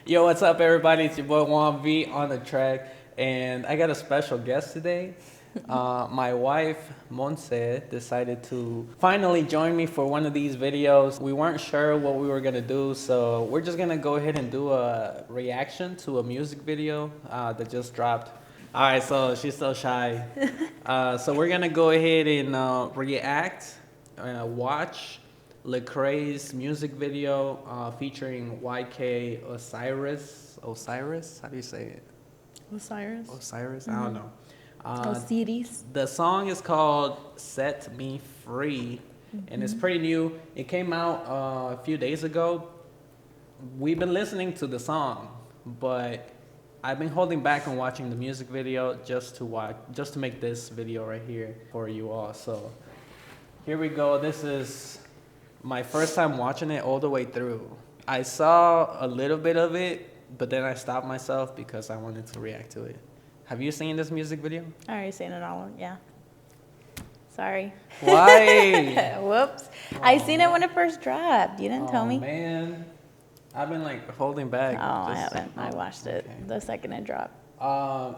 Yo, what's up, everybody? It's your boy Juan V on the track, and I got a special guest today. My wife, Monse, decided to finally join me for one of these videos. We weren't sure what we were gonna do, so we're just gonna go ahead and do a reaction to a music video that just dropped. All right, so she's so shy. So we're gonna go ahead and react, watch Lecrae's music video featuring YK Osiris. Osiris? How do you say it? Osiris. Osiris? I don't know. Osiris. The song is called Set Me Free, and it's pretty new. It came out a few days ago. We've been listening to the song, but I've been holding back on watching the music video just to make this video right here for you all. So here we go. This is my first time watching it all the way through. I saw a little bit of it, but then I stopped myself because I wanted to react to it. Have you seen this music video? I already seen it all. Yeah. Sorry. Why? Whoops. I seen it when it first dropped. You didn't tell me. Oh, man. I've been like holding back. Oh, I haven't. I watched it the second it dropped.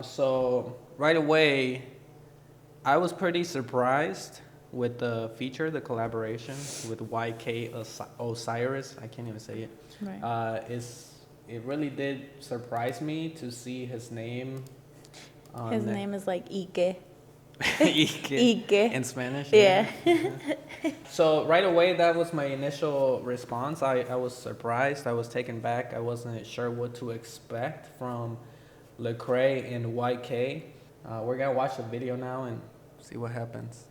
So right away, I was pretty surprised with the feature, the collaboration with YK Osiris. I can't even say it. Right. It really did surprise me to see his name. His name is like Ike. Ike. Ike. In Spanish. Yeah. So right away, that was my initial response. I was surprised. I was taken back. I wasn't sure what to expect from Lecrae and YK. We're gonna watch the video now and see what happens.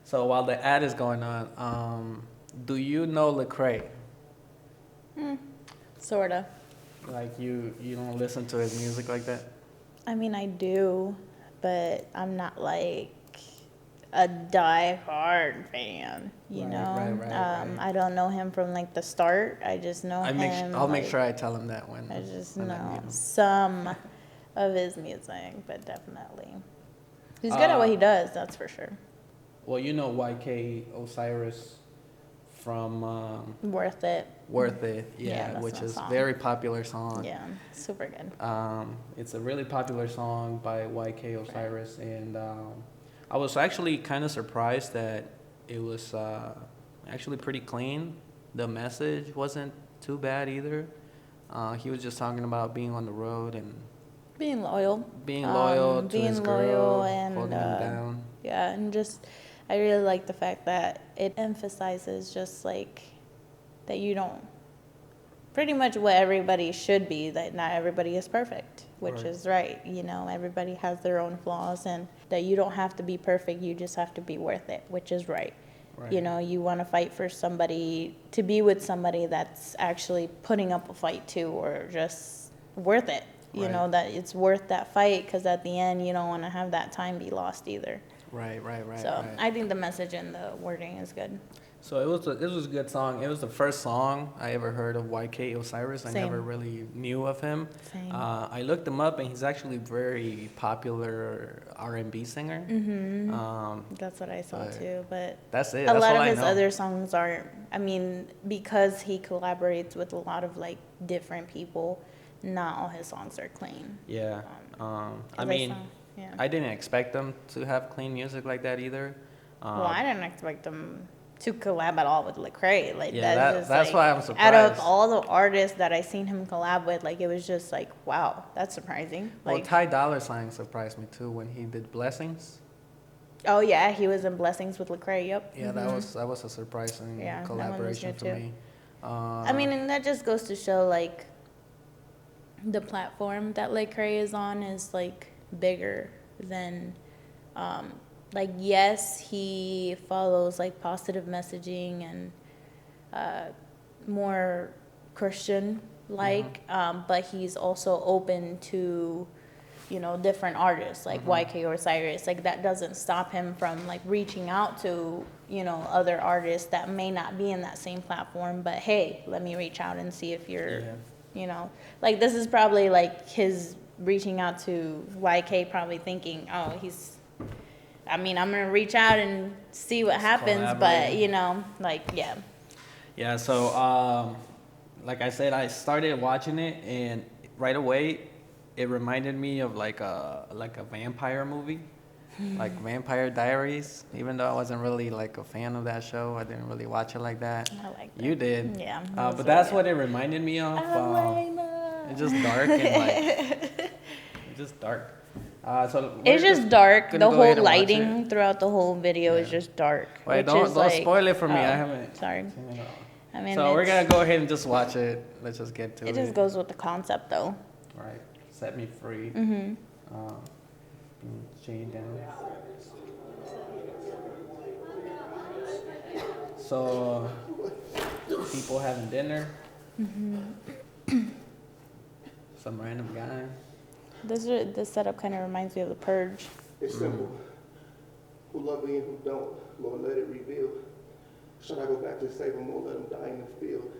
So while the ad is going on, do you know Lecrae? Sorta. Like you don't listen to his music like that? I mean, I do, but I'm not like a die-hard fan, you know? Right. I don't know him from like the start. I just know him. I'll make sure I tell him that when I just when I know meet him. some of his music, but definitely. He's good at what he does, that's for sure. Well, you know YK Osiris from Worth It. Worth It, Yeah, that's which my is song. very popular song. Yeah, super good. It's a really popular song by YK Osiris, and I was actually kind of surprised that it was actually pretty clean. The message wasn't too bad either. He was just talking about being on the road and Being loyal. being loyal to his girl, and holding him down. yeah, and just I really like the fact that it emphasizes just like that you don't pretty much what everybody should be, that not everybody is perfect, which Right. is right. You know, everybody has their own flaws, and that you don't have to be perfect, you just have to be worth it, which is right. Right. You know, you want to fight for somebody, to be with somebody that's actually putting up a fight too, or just worth it. You Right. know, that it's worth that fight, because at the end, you don't want to have that time be lost either. Right. So I think the message and the wording is good. So it was a good song. It was the first song I ever heard of YK Osiris. I Same. never really knew of him. Same. I looked him up, and he's actually a very popular R&B singer. That's what I saw but too, but That's it. a That's lot all of I his know. other songs are, I mean, because he collaborates with a lot of like different people, not all his songs are clean. Yeah. 'Cause I mean, yeah. I didn't expect them to have clean music like that either. Well, I didn't expect them to collab at all with Lecrae. Like Yeah, that's just, that's like, why I'm out surprised. of all the artists that I seen him collab with, like it was just like, wow, that's surprising. Well, Like, Ty Dolla $ign surprised me too when he did Blessings. oh yeah, he was in Blessings with Lecrae. Yep. Yeah, that was a surprising Yeah, that one was collaboration good for too. me. I mean, and that just goes to show like the platform that Lecrae is on is like bigger than, like, yes, he follows like positive messaging and more Christian like, but he's also open to, you know, different artists like YK or Osiris. Like that doesn't stop him from like reaching out to, you know, other artists that may not be in that same platform, but hey, let me reach out and see if you're, you know, like this is probably like his reaching out to YK, probably thinking, oh, I'm gonna reach out and see what happens, but collaborate. you know, like, yeah. Yeah, so like I said, I started watching it, and right away, it reminded me of like a vampire movie, like Vampire Diaries. Even though I wasn't really like a fan of that show, I didn't really watch it like that. I like that. You did. Yeah. But that's what it reminded me of. It's just dark and like it's just dark. So it's just dark. The go whole ahead and watch lighting throughout the whole video is just dark. Wait, which don't is like, spoil it for me. oh, I haven't. Sorry. seen it all. I mean, So we're gonna go ahead and just watch it. Let's just get to it. It just goes with the concept, though. Right. Set me free. Chain down. So people having dinner. Some random guy. This setup kind of reminds me of The Purge. It's simple. Who love me and who don't, Lord, let it reveal. Should I go back to save them or let them die in the field?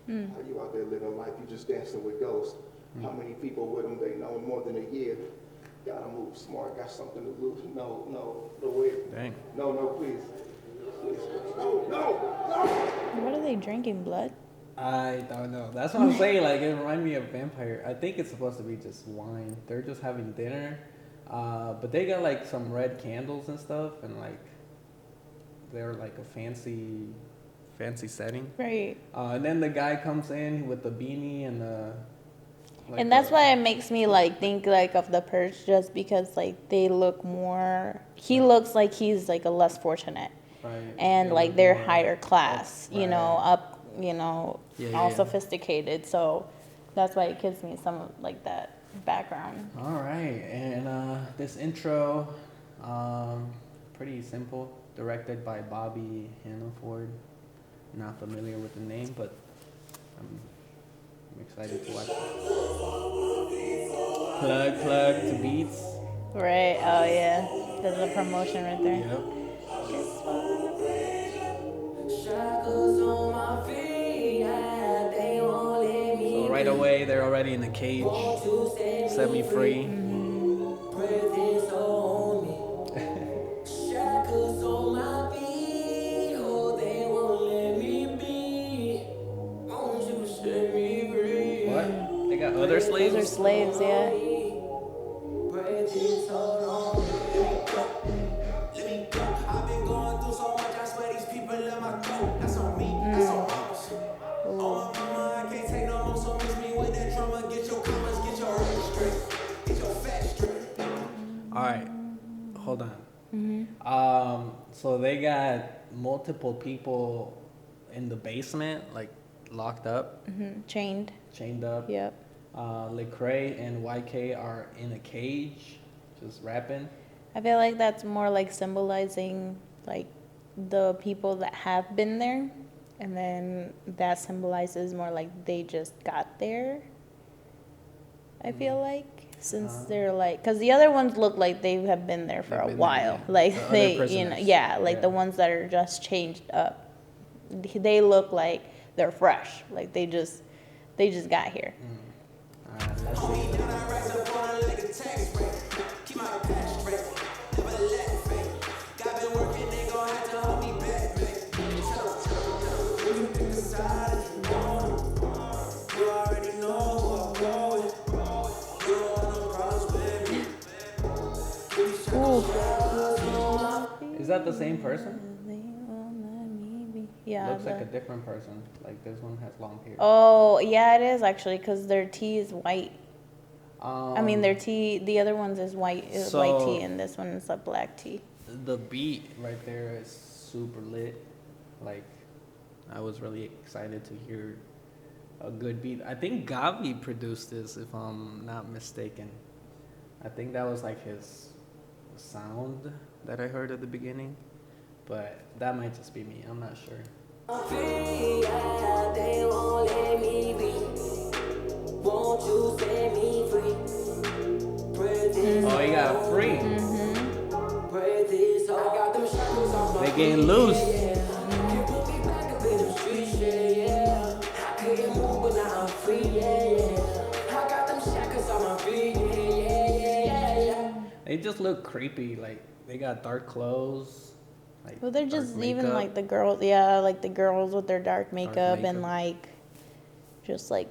How you out there living life, you just dancing with ghosts. How many people with them, they know more than a year. Gotta move smart, got something to lose. No, wait. Dang. No, please. Please. No. What are they drinking? Blood? I don't know. That's what I'm saying. Like, it reminded me of vampire. I think it's supposed to be just wine. They're just having dinner. But they got like some red candles and stuff, and like they're like a fancy setting. Right. And then the guy comes in with the beanie and the. Like And that's why it makes me like think like of The Purge, just because like they look more. He looks like he's like a less fortunate, right. and They like look they're more higher class, right. you know, up, you know, Yeah, all yeah. sophisticated. So that's why it gives me some of like that background. All right, and this intro, pretty simple, directed by Bobby Hannaford. Not familiar with the name, but I'm excited to watch it. Plug to Beats. Right. Oh yeah. There's a promotion right there. Yep. So right away, they're already in the cage. Set me free. What? They got other slaves? Those are slaves, yeah. All right, hold on. So they got multiple people in the basement, like locked up, Chained. chained up. Yep. Lecrae and YK are in a cage, just rapping. I feel like that's more like symbolizing like the people that have been there, and then that symbolizes more like they just got there. I feel like since they're like, because the other ones look like they have been there for They've a been there, while, yeah. like The other they, you know, prisoners. yeah, like Yeah. the ones that are just changed up. They look like they're fresh, like they just got here. Let's see. Is that the same person? Yeah. Looks like a different person. Like this one has long hair. Oh, yeah, it is actually, because their tea is white. I mean, their Um, tea, the other one's is white So- tea, and this one is a black tea. The beat right there is super lit. Like, I was really excited to hear a good beat. I think Gavi produced this, if I'm not mistaken. I think that was like his sound that I heard at the beginning. But that might just be me. I'm not sure. Oh, he got free. They getting loose. They just look creepy. Like they got dark clothes. Like Well, they're dark just even makeup. like the girls, yeah, like the girls with their dark makeup and makeup. like just like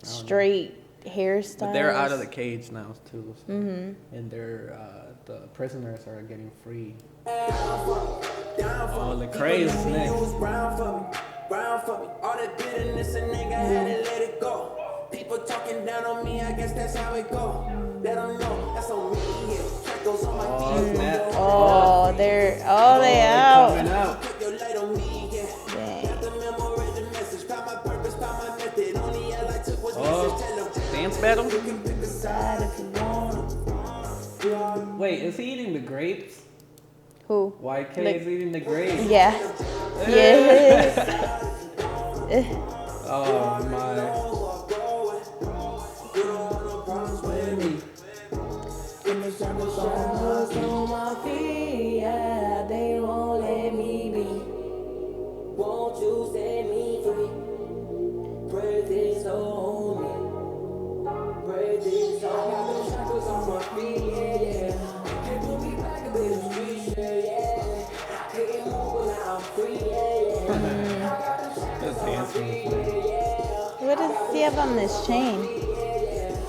straight hairstyles. But they're out of the cage now too. So. And they're the prisoners are getting free. Oh, Lecrae is next. Brown for me. All that bitterness, a nigga had to let it go. People talking down on me, I guess that's how it go. Let them know that's on me. Yeah. Track goes on my feet. Oh, they out. Coming out. Put your light on me, yeah. Got the memo, read the message. Found my purpose, found my method. Only L I took was message. Tell them. Dance battle? You can pick a side if you want. Wait, is he eating the grapes? Who? YK is eating the grapes. Yeah. Yes. Oh my. On my feet, yeah, they won't let me be. Won't you set me free? Pray this on me. Pray this on me. I got the shackles on my feet, yeah. Can't put me back up in the streets, yeah. Couldn't move, but now I'm free, yeah. Just dancing. What does he have on this chain?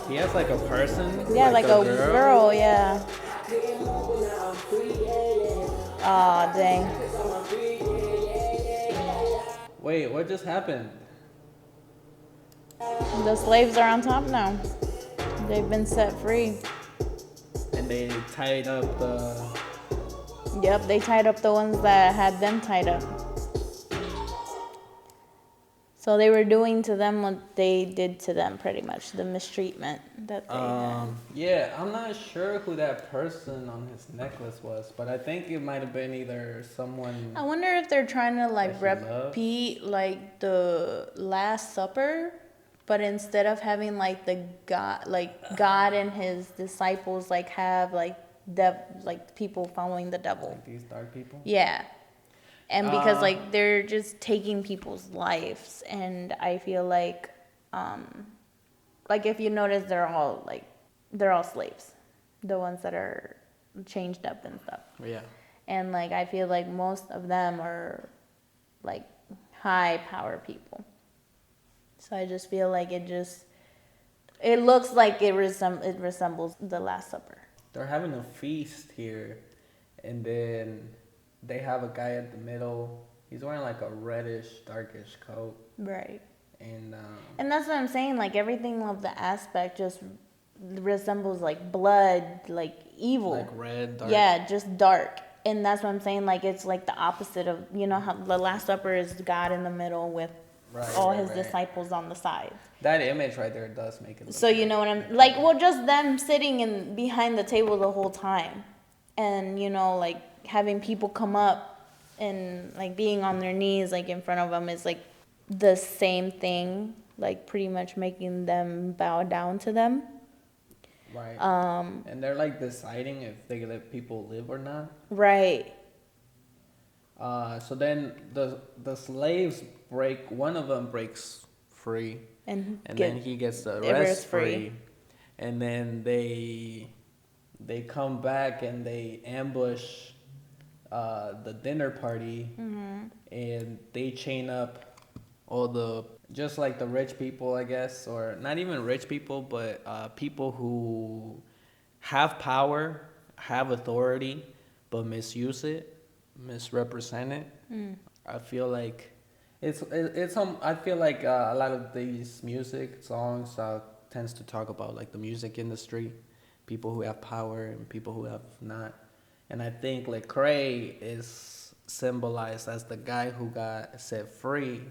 He has like a person. Yeah, like a girl, yeah. Aw, dang. Wait, what just happened? The slaves are on top now. They've been set free. And they tied up the. Yep, they tied up the ones that had them tied up. So they were doing to them what they did to them, pretty much, the mistreatment that they had. Yeah, I'm not sure who that person on his necklace was, but I think it might have been either someone. I wonder if they're trying to like that she repeat like the Last Supper, but instead of having like God and his disciples like have like people following the devil. Like these dark people. Yeah. And because like they're just taking people's lives, and I feel like if you notice, they're all slaves, the ones that are changed up and stuff. Yeah. And like I feel like most of them are like high power people. So I just feel like it looks like it resembles the Last Supper. They're having a feast here, and then they have a guy at the middle. He's wearing like a reddish, darkish coat. Right. And that's what I'm saying. Like everything of the aspect just resembles like blood, like evil. like red, dark. Yeah, just dark. And that's what I'm saying. Like it's like the opposite of, you know, how the Last Supper is God in the middle with all his disciples on the side. That image right there does make it look So you know what I'm like? Well, just them sitting behind the table the whole time, and you know, like having people come up and like being on their knees like in front of them is like the same thing, like pretty much making them bow down to them. Right. And they're like deciding if they let people live or not. Right. So then the slaves break. One of them breaks free, And then he gets the rest free. And then they come back and they ambush the dinner party, and they chain up all just like the rich people, I guess, or not even rich people, but people who have power, have authority, but misuse it, misrepresent it. I feel like I feel like a lot of these music songs tends to talk about like the music industry, people who have power and people who have not. And I think Lecrae is symbolized as the guy who got set free,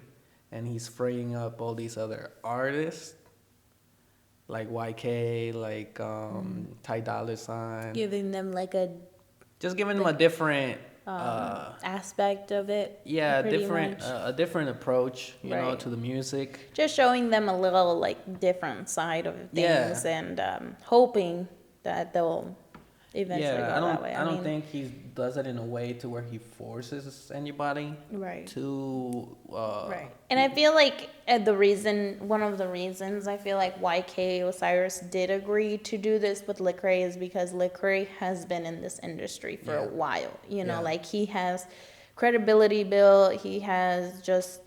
and he's freeing up all these other artists like YK, like Ty Dolla $ign. giving them like Just giving them a different aspect of it. yeah, pretty different much. a different approach, you know, Right. to the music. Just showing them a little like different side of things, and hoping that they'll eventually go that way. I don't think he does it in a way to where he forces anybody Right. to Right. And I feel like one of the reasons I feel like YK Osiris did agree to do this with Lecrae is because Lecrae has been in this industry for a while. You know, Yeah. like he has credibility built. He has just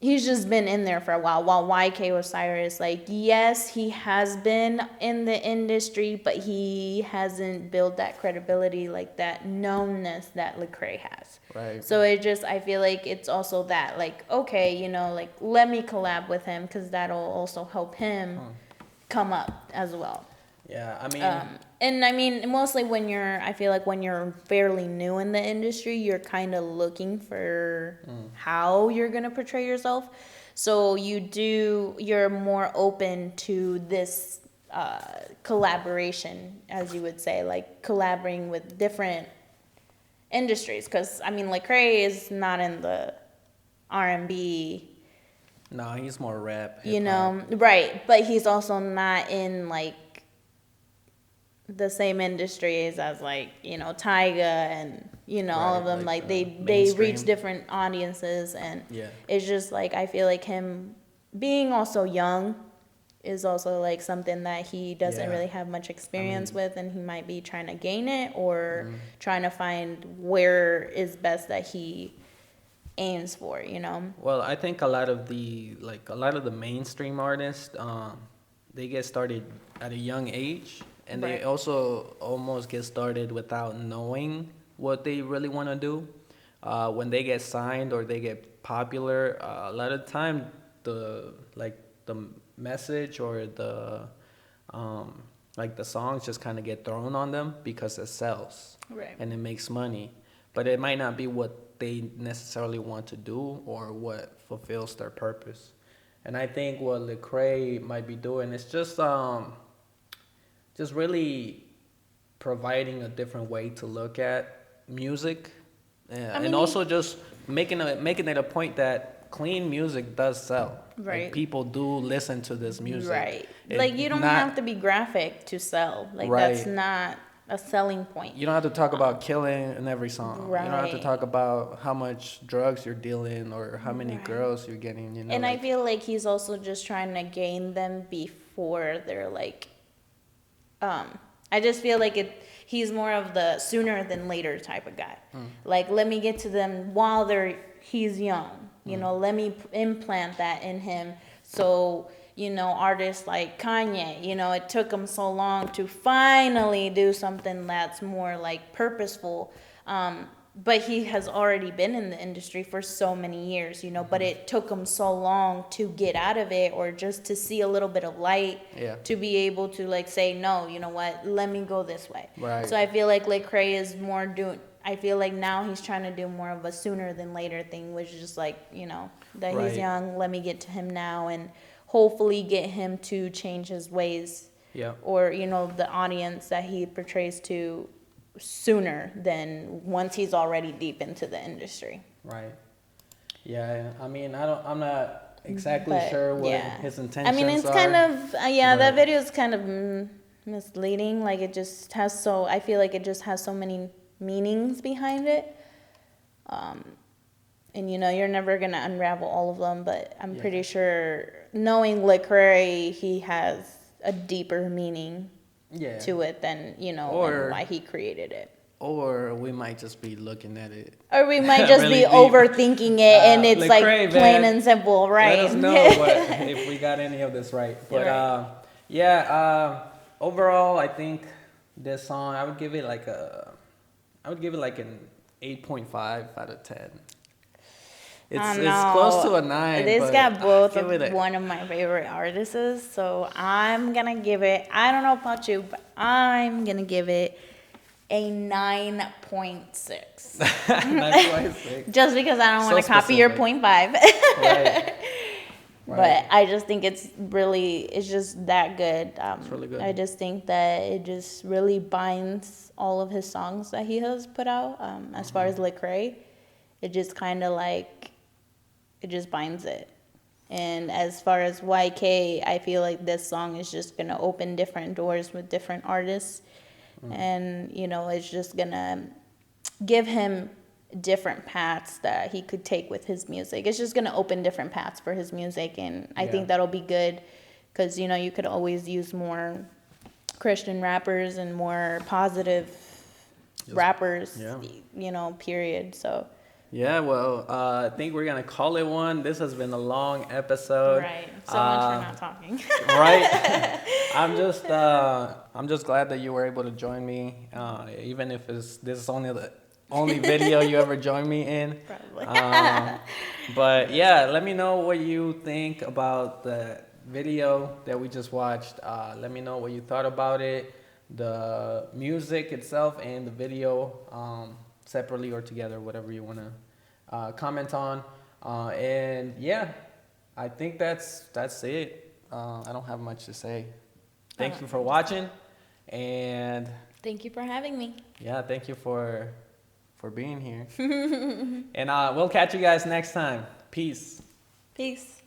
he's just been in there for a while. While YK Osiris, like, yes, he has been in the industry, but he hasn't built that credibility, like that knownness that Lecrae has. Right. So I feel like it's also that, like, okay, you know, like, let me collab with him because that'll also help him come up as well. Yeah, I mean, And I mean, mostly I feel like when you're fairly new in the industry, you're kind of looking for how you're going to portray yourself. So you're more open to this collaboration, as you would say, like collaborating with different industries. Because, I mean, Lecrae is not in the R&B, no, he's more rap. you hip-hop. know, right. But he's also not in, like, the same industries as, like, you know, Tyga and, you know, all Right, of them, like, like they mainstream. reach different audiences, and Yeah. it's just like I feel like him being also young is also like something that he doesn't Yeah. really have much experience with, and he might be trying to gain it or trying to find where is best that he aims for, you know. Well, I think a lot of the mainstream artists, they get started at a young age, and they Right. also almost get started without knowing what they really want to do. When they get signed or they get popular, a lot of time the message or the songs just kind of get thrown on them because it sells, Right. and it makes money, but it might not be what they necessarily want to do or what fulfills their purpose. And I think what Lecrae might be doing is just really providing a different way to look at music, and mean, also just making it a point that clean music does sell. Right. Like, people do listen to this music. Right. It Like, you don't not- have to be graphic to sell. Like, that's Right. not a selling point. You don't have to talk about killing in every song. You don't have to Right. talk about how much drugs you're dealing or how many Right. girls you're getting. You know, And I like, feel like he's also just trying to gain them before they're like, I just feel like he's more of the sooner than later type of guy. Like, let me get to them while he's young. You know, let me implant that in him. So, you know, artists like Kanye, you know, it took him so long to finally do something that's more like purposeful. But he has already been in the industry for so many years, you know, but it took him so long to get out of it or just to see a little bit of light Yeah. to be able to, like, say, no, you know what, let me go this way. Right. So I feel like Lecrae is I feel like now he's trying to do more of a sooner than later thing, which is just like, you know, that Right. he's young, let me get to him now and hopefully get him to change his ways. Yeah. Or, you know, the audience that he portrays to sooner than once he's already deep into the industry. Right. Yeah. I mean, I'm not exactly But, sure what yeah. his intentions I mean, it's are. kind of, that but- video is kind of misleading. Like, it just has I feel like it just has so many meanings behind it. And, you know, you're never going to unravel all of them, but I'm Yeah. pretty sure knowing Lecrae, he has a deeper meaning Yeah. to it than, you know, Or- and why he created it. Or we might just be looking at it. Or we might just Really be deep. overthinking it, and it's like Lecrae, plain man, and simple, right? Let us know if we got any of this right. But Right. overall, I think this song I would give it like an 8.5 out of 10. It's close to a 9. This but got both give it of one of my favorite artists, so I'm gonna give it. I don't know about you, but I'm gonna give it a 9.6. 9.6. Just because I don't So want to copy your specific. 0.5. Right. But I just think it's just that good. It's really good. I just think that it just really binds all of his songs that he has put out. As far as Lecrae, it just kind of like, it just binds it. And as far as YK, I feel like this song is just going to open different doors with different artists. And, you know, it's just going to give him different paths that he could take with his music. It's just going to open different paths for his music, and I think that'll be good because, you know, you could always use more Christian rappers and more positive rappers, you know, period. So Yeah, well, I think we're gonna call it one. This has been a long episode. Right. So much for not talking. Right. I'm just glad that you were able to join me, even if this is only the only video you ever join me in. Probably. But yeah, let me know what you think about the video that we just watched. Let me know what you thought about it, the music itself, and the video, separately or together, whatever you want to comment on. And yeah, I think that's it. I don't have much to say. Thank you for watching, and Thank you for having me. yeah, thank you for being here. And we'll catch you guys next time. Peace. Peace.